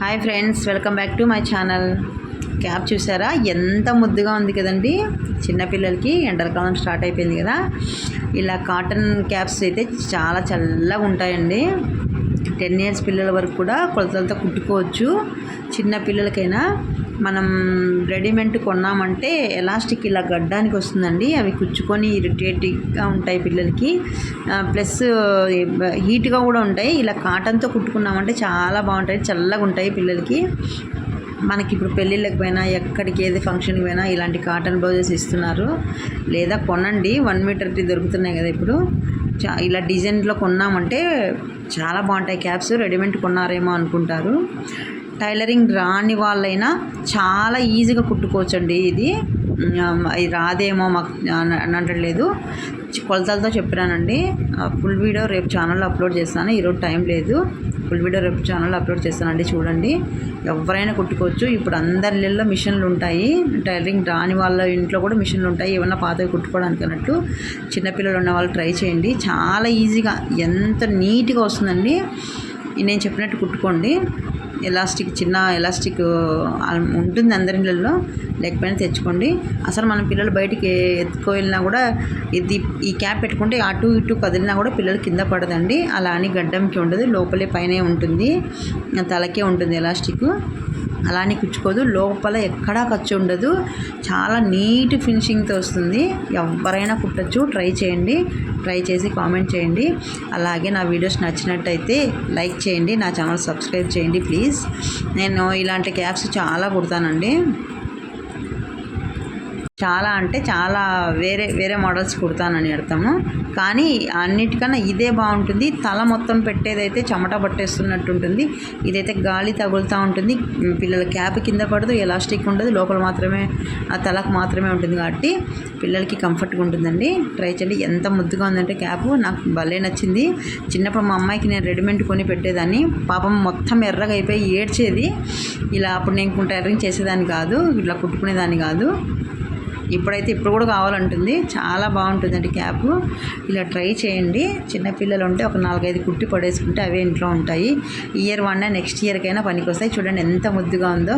Hi friends, welcome back to my channel. Cap చూసారా ఎంత ముద్దుగా ఉంది కదండి. చిన్నపిల్లలకి ఎండాకాలం స్టార్ట్ అయిపోయింది కదా, ఇలా కాటన్ క్యాప్స్ అయితే చాలా చల్లగా ఉంటాయండి. 10 years పిల్లల వరకు కూడా కొలతలతో కుట్టుకోవచ్చు. చిన్న పిల్లలకైనా మనం రెడీమేడ్ కొన్నామంటే ఎలాస్టిక్ ఇలా గడ్డానికి వస్తుందండి. అవి కుచ్చుకొని ఇరిటేటివ్గా ఉంటాయి పిల్లలకి, ప్లస్ హీట్గా కూడా ఉంటాయి. ఇలా కాటన్తో కుట్టుకున్నామంటే చాలా బాగుంటాయి, చల్లగా ఉంటాయి పిల్లలకి. మనకి ఇప్పుడు పెళ్ళిళ్ళకి పోయినా ఎక్కడికి ఏది ఫంక్షన్కి పోయినా ఇలాంటి కాటన్ బ్లౌజెస్ ఇస్తున్నారు. లేదా కొనండి, 1 మీటర్ దొరుకుతున్నాయి కదా ఇప్పుడు. ఇలా డిజైన్లో కొన్నామంటే చాలా బాగుంటాయి క్యాప్స్. రెడీమేడ్ కొన్నారేమో అనుకుంటారు. టైలరింగ్ రాని వాళ్ళైనా చాలా ఈజీగా కుట్టుకోవచ్చండి. ఇది రాదేమో మాకు అనట్లేదు, కొలతలతో చెప్పానండి. ఫుల్ వీడియో రేపు ఛానల్లో అప్లోడ్ చేస్తాను. ఈరోజు టైం లేదు, ఫుల్ వీడియో రేపు ఛానల్లో అప్లోడ్ చేస్తానండి. చూడండి, ఎవరైనా కుట్టుకోవచ్చు. ఇప్పుడు అందరిలో మిషన్లు ఉంటాయి. టైలరింగ్ రాని వాళ్ళ ఇంట్లో కూడా మిషన్లు ఉంటాయి, ఏమన్నా పాతవి కుట్టుకోవడానికి అన్నట్టు. చిన్నపిల్లలు ఉన్న వాళ్ళు ట్రై చేయండి, చాలా ఈజీగా ఎంత నీట్గా వస్తుందండి. నేను చెప్పినట్టు కుట్టుకోండి. ఎలాస్టిక్, చిన్న ఎలాస్టిక్ ఉంటుంది అందరిలో, లేకపోయినా తెచ్చుకోండి. అసలు మన పిల్లలు బయటికి ఎత్తుకు వెళ్ళినా కూడా ఈ క్యాప్ పెట్టుకుంటే అటు ఇటు కదిలినా కూడా పిల్లలు కింద పడదండి. అలా అని గడ్డంకి ఉండదు, లోపలే పైనే ఉంటుంది, తలకే ఉంటుంది ఎలాస్టిక్. అలా అని కుచ్చుకోదు, లోపల ఎక్కడా ఖర్చు ఉండదు. చాలా నీట్ ఫినిషింగ్తో వస్తుంది. ఎవరైనా కుట్టచ్చు. ట్రై చేయండి, ట్రై చేసి కామెంట్ చేయండి. అలాగే నా వీడియోస్ నచ్చినట్టయితే లైక్ చేయండి, నా ఛానల్ సబ్స్క్రైబ్ చేయండి ప్లీజ్. నేను ఇలాంటి క్యాప్స్ చాలా కుడతానండి. చాలా అంటే చాలా వేరే మోడల్స్ కుడతానని అర్థము. కానీ అన్నిటికన్నా ఇదే బాగుంటుంది. తల మొత్తం పెట్టేదైతే చెమట పట్టేస్తున్నట్టు ఉంటుంది, ఇదైతే గాలి తగులుతూ ఉంటుంది. పిల్లల క్యాప్ కింద పడదు, ఎలాస్టిక్ ఉండదు, లోపల మాత్రమే ఆ తలకు మాత్రమే ఉంటుంది. కాబట్టి పిల్లలకి కంఫర్ట్గా ఉంటుందండి. ట్రై చేయండి. ఎంత ముద్దుగా ఉందంటే క్యాప్ నాకు భలే నచ్చింది. చిన్నప్పుడు మా అమ్మాయికి నేను రెడీమేడ్ కొని పెట్టేదాన్ని. పాపం మొత్తం ఎర్రగా అయిపోయి ఏడ్చేది. ఇలా అప్పుడు నేను టైలరింగ్ చేసేదాన్ని కాదు, ఇట్లా కుట్టుకునేదాన్ని కాదు. ఇప్పుడైతే ఇప్పుడు కూడా కావాలంటుంది. చాలా బాగుంటుందండి క్యాప్. ఇలా ట్రై చేయండి. చిన్నపిల్లలు ఉంటే ఒక 4-5 కుట్టి పడేసుకుంటే అవే ఇంట్లో ఉంటాయి. ఇయర్ 1 నెక్స్ట్ ఇయర్కైనా పనికి వస్తాయి. చూడండి ఎంత ముద్దుగా ఉందో.